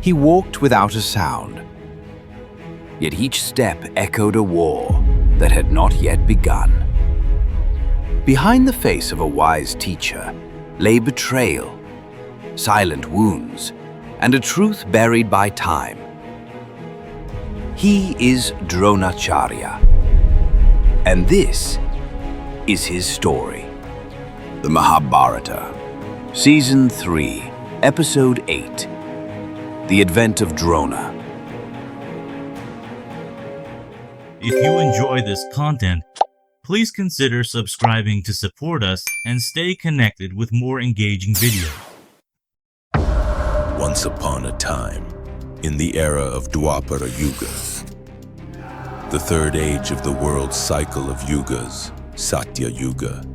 He walked without a sound. Yet each step echoed a war that had not yet begun. Behind the face of a wise teacher lay betrayal, silent wounds, and a truth buried by time. He is Dronacharya, and this is his story. The Mahabharata, Season 3, Episode 8, The Advent of Drona. If you enjoy this content, please consider subscribing to support us and stay connected with more engaging videos. Once upon a time, in the era of Dwapara Yuga, the third age of the world's cycle of yugas, Satya Yuga,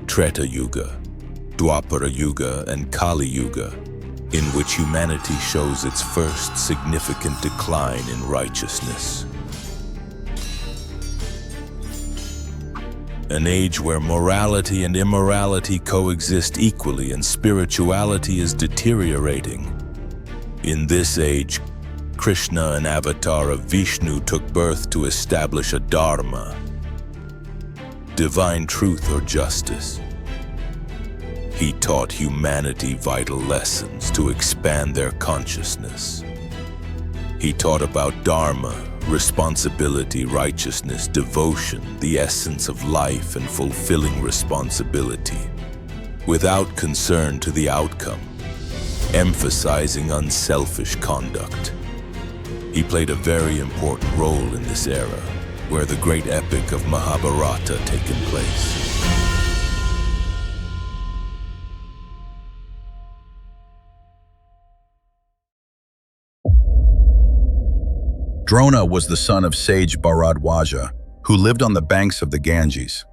Treta Yuga, Dwapara Yuga, and Kali Yuga, in which humanity shows its first significant decline in righteousness. An age where morality and immorality coexist equally and spirituality is deteriorating. In this age, Krishna, an avatar of Vishnu, took birth to establish a dharma, divine truth or justice. He taught humanity vital lessons to expand their consciousness. He taught about dharma, responsibility, righteousness, devotion, the essence of life and fulfilling responsibility, without concern to the outcome, emphasizing unselfish conduct. He played a very important role in this era, where the great epic of Mahabharata taken place. Drona was the son of sage Bharadwaja, who lived on the banks of the Ganges.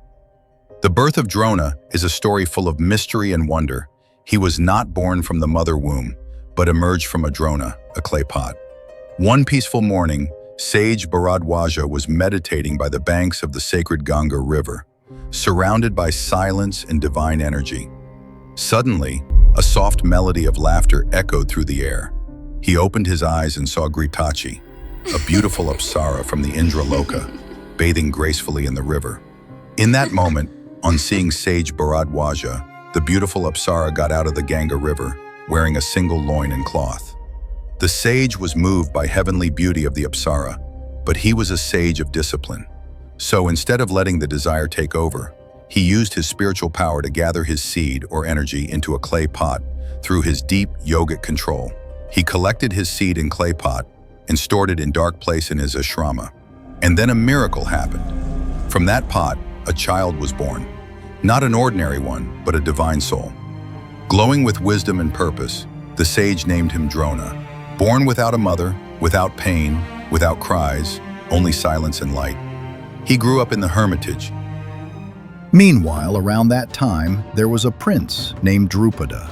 The birth of Drona is a story full of mystery and wonder. He was not born from the mother womb, but emerged from a Drona, a clay pot. One peaceful morning, sage Bharadwaja was meditating by the banks of the sacred Ganga River, surrounded by silence and divine energy. Suddenly, a soft melody of laughter echoed through the air. He opened his eyes and saw Gritachi, a beautiful Apsara from the Indraloka, bathing gracefully in the river. In that moment, on seeing sage Bharadwaja, the beautiful Apsara got out of the Ganga River, wearing a single loin and cloth. The sage was moved by heavenly beauty of the Apsara, but he was a sage of discipline. So instead of letting the desire take over, he used his spiritual power to gather his seed or energy into a clay pot through his deep yogic control. He collected his seed in clay pot and stored it in dark place in his ashrama. And then a miracle happened. From that pot, a child was born. Not an ordinary one, but a divine soul. Glowing with wisdom and purpose, the sage named him Drona. Born without a mother, without pain, without cries, only silence and light. He grew up in the hermitage. Meanwhile, around that time, there was a prince named Drupada.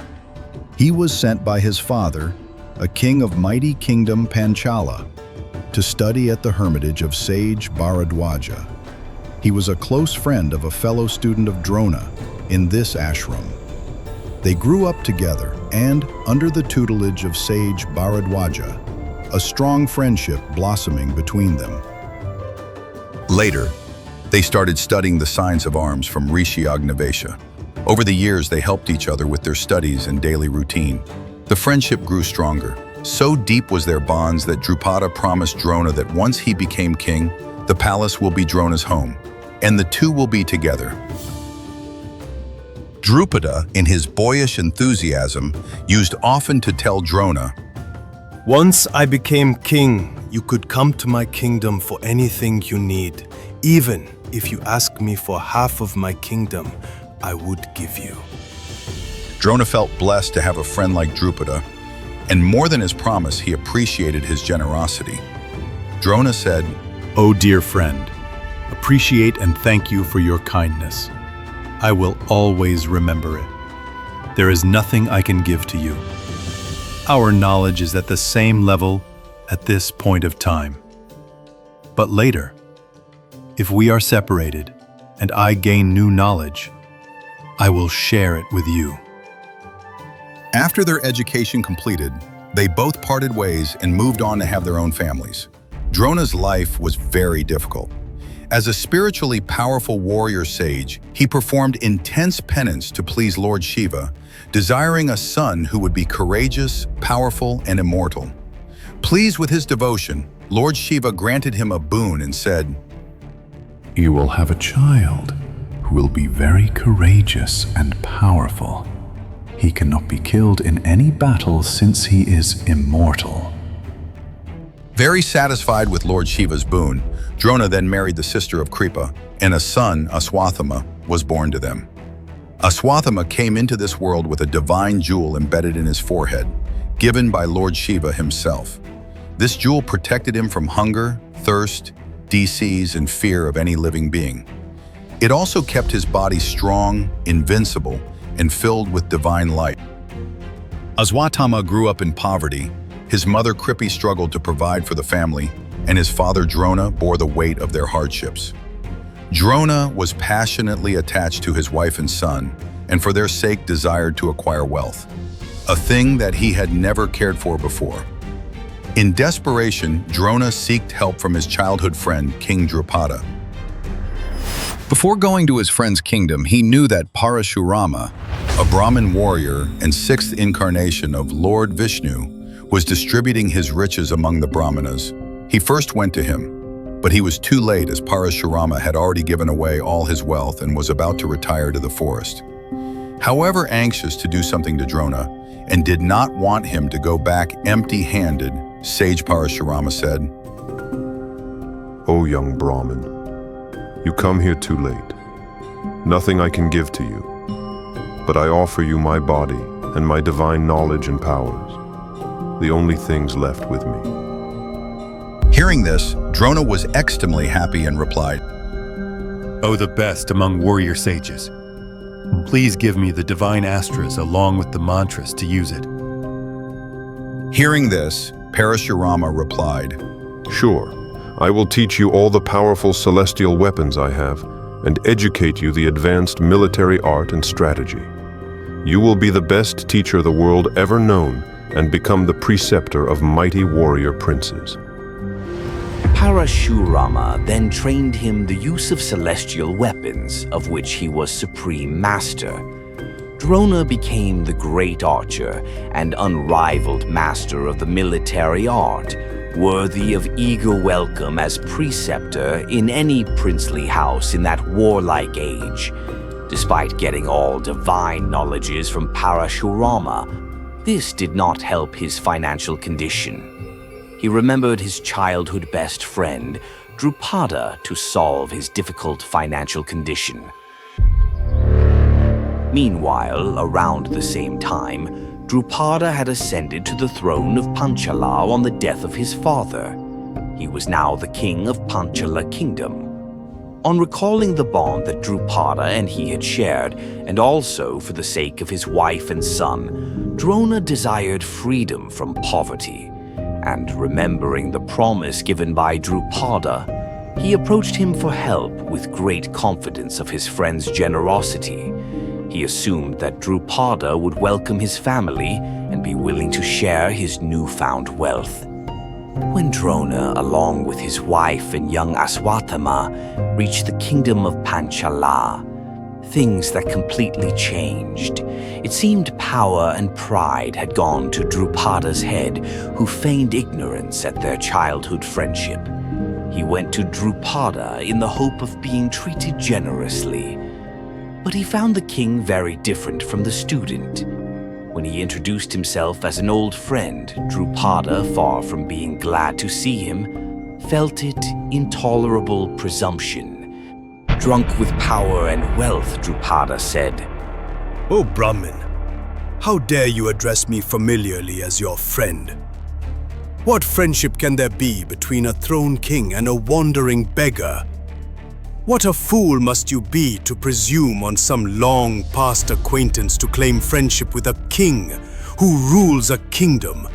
He was sent by his father, a king of mighty kingdom Panchala, to study at the hermitage of sage Bharadwaja. He was a close friend of a fellow student of Drona in this ashram. They grew up together and, under the tutelage of sage Bharadwaja, a strong friendship blossoming between them. Later, they started studying the signs of arms from Rishi Agnavesha. Over the years, they helped each other with their studies and daily routine. The friendship grew stronger. So deep was their bonds that Drupada promised Drona that once he became king, the palace will be Drona's home, and the two will be together. Drupada, in his boyish enthusiasm, used often to tell Drona, "Once I became king, you could come to my kingdom for anything you need. Even if you ask me for half of my kingdom, I would give you." Drona felt blessed to have a friend like Drupada, and more than his promise, he appreciated his generosity. Drona said, "Oh dear friend, appreciate and thank you for your kindness. I will always remember it. There is nothing I can give to you. Our knowledge is at the same level at this point of time. But later, if we are separated and I gain new knowledge, I will share it with you." After their education completed, They both parted ways and moved on to have their own families. Drona's life was very difficult. As a spiritually powerful warrior sage, he performed intense penance to please Lord Shiva, desiring a son who would be courageous, powerful, and immortal. Pleased with his devotion, Lord Shiva granted him a boon and said, "You will have a child who will be very courageous and powerful. He cannot be killed in any battle since he is immortal." Very satisfied with Lord Shiva's boon, Drona then married the sister of Kripa, and a son, Aswathama, was born to them. Aswathama came into this world with a divine jewel embedded in his forehead, given by Lord Shiva himself. This jewel protected him from hunger, thirst, disease, and fear of any living being. It also kept his body strong, invincible, and filled with divine light. Aswathama grew up in poverty. His mother Kripi struggled to provide for the family, and his father Drona bore the weight of their hardships. Drona was passionately attached to his wife and son, and for their sake desired to acquire wealth, a thing that he had never cared for before. In desperation, Drona sought help from his childhood friend, King Drupada. Before going to his friend's kingdom, he knew that Parasurama, a Brahmin warrior and sixth incarnation of Lord Vishnu, was distributing his riches among the Brahmanas. He first went to him, but he was too late as Parasurama had already given away all his wealth and was about to retire to the forest. However anxious to do something to Drona, and did not want him to go back empty-handed, sage Parasurama said, "O young Brahmin, you come here too late. Nothing I can give to you, but I offer you my body and my divine knowledge and powers, the only things left with me." Hearing this, Drona was extremely happy and replied, "O the best among warrior sages, please give me the divine astras along with the mantras to use it." Hearing this, Parasurama replied, "Sure, I will teach you all the powerful celestial weapons I have and educate you the advanced military art and strategy. You will be the best teacher the world ever known and become the preceptor of mighty warrior princes." Parasurama then trained him the use of celestial weapons, of which he was supreme master. Drona became the great archer and unrivaled master of the military art, worthy of eager welcome as preceptor in any princely house in that warlike age. Despite getting all divine knowledges from Parasurama, this did not help his financial condition. He remembered his childhood best friend, Drupada, to solve his difficult financial condition. Meanwhile, around the same time, Drupada had ascended to the throne of Panchala on the death of his father. He was now the king of Panchala Kingdom. On recalling the bond that Drupada and he had shared, and also for the sake of his wife and son, Drona desired freedom from poverty. And remembering the promise given by Drupada, he approached him for help with great confidence of his friend's generosity. He assumed that Drupada would welcome his family and be willing to share his newfound wealth. When Drona, along with his wife and young Aswathama, reached the kingdom of Panchala, things that completely changed. It seemed power and pride had gone to Drupada's head, who feigned ignorance at their childhood friendship. He went to Drupada in the hope of being treated generously, but he found the king very different from the student. When he introduced himself as an old friend, Drupada, far from being glad to see him, felt it intolerable presumption. Drunk with power and wealth, Drupada said, "O Brahmin, how dare you address me familiarly as your friend? What friendship can there be between a throne king and a wandering beggar? What a fool must you be to presume on some long-past acquaintance to claim friendship with a king who rules a kingdom?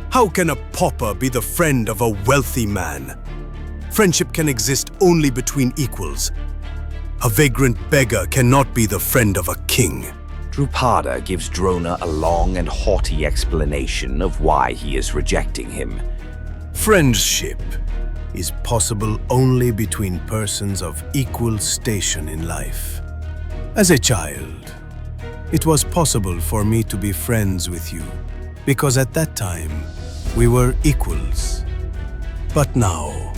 How can a pauper be the friend of a wealthy man? Friendship can exist only between equals. A vagrant beggar cannot be the friend of a king." Drupada gives Drona a long and haughty explanation of why he is rejecting him. Friendship is possible only between persons of equal station in life. As a child, it was possible for me to be friends with you, because at that time, we were equals. But now,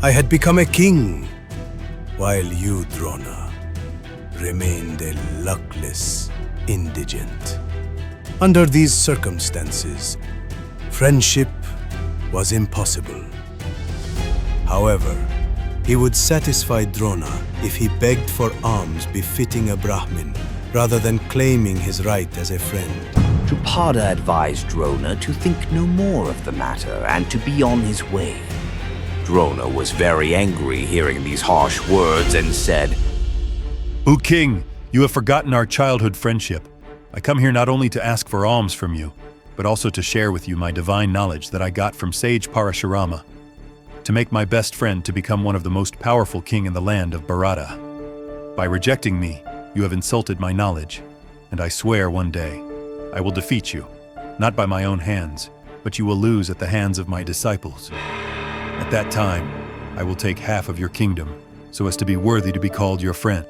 I had become a king, while you, Drona, remained a luckless indigent. Under these circumstances, friendship was impossible. However, he would satisfy Drona if he begged for alms befitting a Brahmin, rather than claiming his right as a friend. Drupada advised Drona to think no more of the matter and to be on his way. Drona was very angry hearing these harsh words and said, O king, you have forgotten our childhood friendship. I come here not only to ask for alms from you, but also to share with you my divine knowledge that I got from sage Parasurama, to make my best friend to become one of the most powerful king in the land of Bharata. By rejecting me, you have insulted my knowledge, and I swear one day I will defeat you, not by my own hands, but you will lose at the hands of my disciples. At that time, I will take half of your kingdom, so as to be worthy to be called your friend.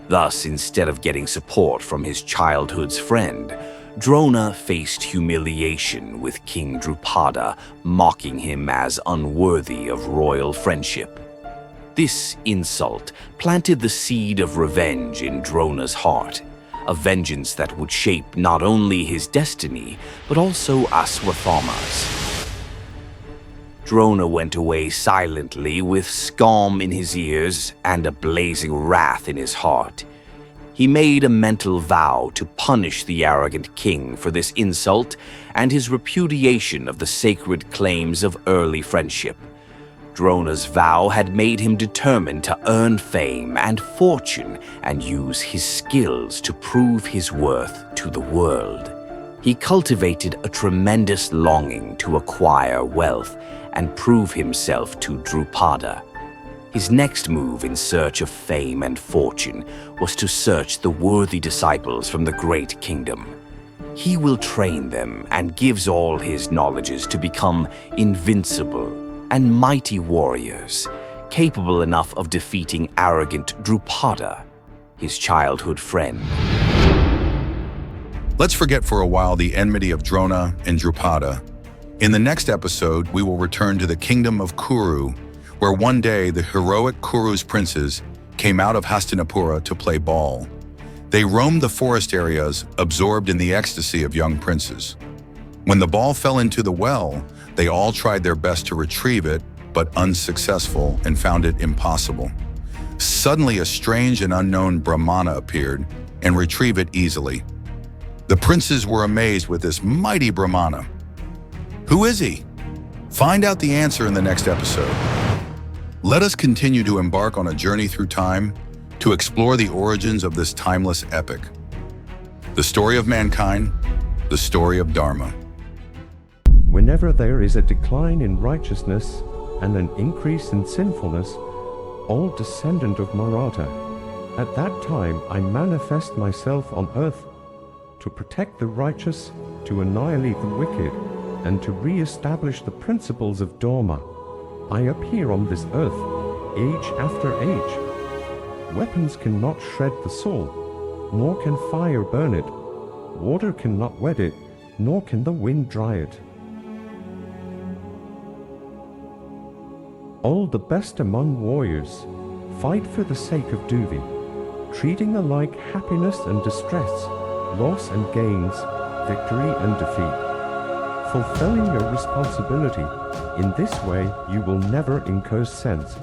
Thus, instead of getting support from his childhood's friend, Drona faced humiliation with King Drupada, mocking him as unworthy of royal friendship. This insult planted the seed of revenge in Drona's heart, a vengeance that would shape not only his destiny, but also Aswathama's. Drona went away silently with scum in his ears and a blazing wrath in his heart. He made a mental vow to punish the arrogant king for this insult and his repudiation of the sacred claims of early friendship. Drona's vow had made him determined to earn fame and fortune and use his skills to prove his worth to the world. He cultivated a tremendous longing to acquire wealth and prove himself to Drupada. His next move in search of fame and fortune was to search the worthy disciples from the great kingdom. He will train them and gives all his knowledges to become invincible and mighty warriors, capable enough of defeating arrogant Drupada, his childhood friend. Let's forget for a while the enmity of Drona and Drupada. In the next episode, we will return to the kingdom of Kuru, where one day the heroic Kuru's princes came out of Hastinapura to play ball. They roamed the forest areas, absorbed in the ecstasy of young princes. When the ball fell into the well, they all tried their best to retrieve it, but unsuccessful and found it impossible. Suddenly, a strange and unknown Brahmana appeared and retrieved it easily. The princes were amazed with this mighty Brahmana. Who is he? Find out the answer in the next episode. Let us continue to embark on a journey through time to explore the origins of this timeless epic. The story of mankind, the story of Dharma. Whenever there is a decline in righteousness and an increase in sinfulness, O descendant of Mahabharata, at that time I manifest myself on earth to protect the righteous, to annihilate the wicked, and to re-establish the principles of Dharma. I appear on this earth, age after age. Weapons cannot shred the soul, nor can fire burn it. Water cannot wet it, nor can the wind dry it. All the best among warriors fight for the sake of duty, treating alike happiness and distress, loss and gains, victory and defeat. Fulfilling your responsibility, in this way you will never incur sense.